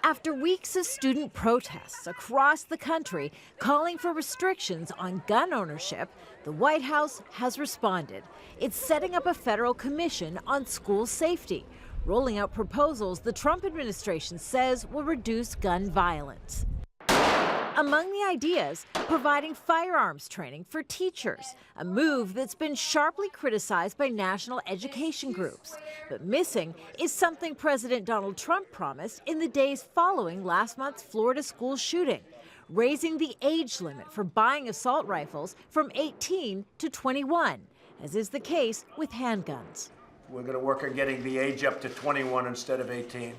After weeks of student protests across the country calling for restrictions on gun ownership, the White House has responded. It's setting up a federal commission on school safety, rolling out proposals the Trump administration says will reduce gun violence. Among the ideas, providing firearms training for teachers, a move that's been sharply criticized by national education groups. But missing is something President Donald Trump promised in the days following last month's Florida school shooting, raising the age limit for buying assault rifles from 18 to 21, as is the case with handguns. We're going to work on getting the age up to 21 instead of 18.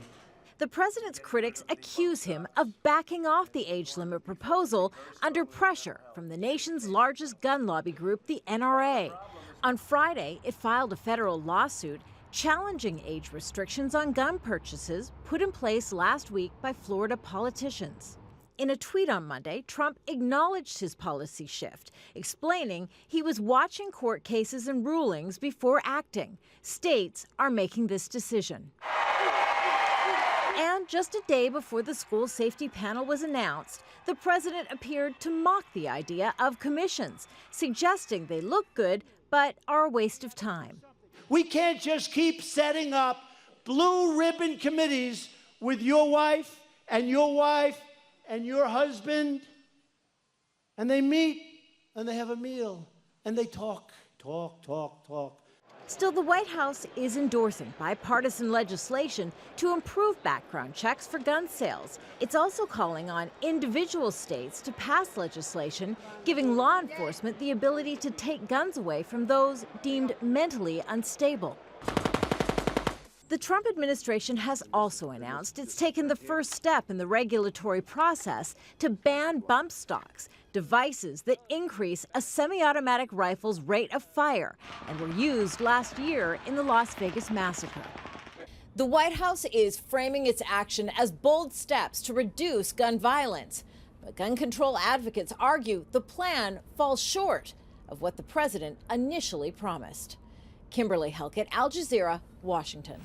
The president's critics accuse him of backing off the age limit proposal under pressure from the nation's largest gun lobby group, the NRA. On Friday, it filed a federal lawsuit challenging age restrictions on gun purchases put in place last week by Florida politicians. In a tweet on Monday, Trump acknowledged his policy shift, explaining he was watching court cases and rulings before acting. States are making this decision. And just a day before the school safety panel was announced, the president appeared to mock the idea of commissions, suggesting they look good but are a waste of time. We can't just keep setting up blue ribbon committees with your wife and your husband, and they meet and they have a meal and they talk. Still, the White House is endorsing bipartisan legislation to improve background checks for gun sales. It's also calling on individual states to pass legislation giving law enforcement the ability to take guns away from those deemed mentally unstable. The Trump administration has also announced it's taken the first step in the regulatory process to ban bump stocks, devices that increase a semi-automatic rifle's rate of fire and were used last year in the Las Vegas massacre. The White House is framing its action as bold steps to reduce gun violence. But gun control advocates argue the plan falls short of what the president initially promised. Kimberly, Halkett, Al Jazeera, Washington.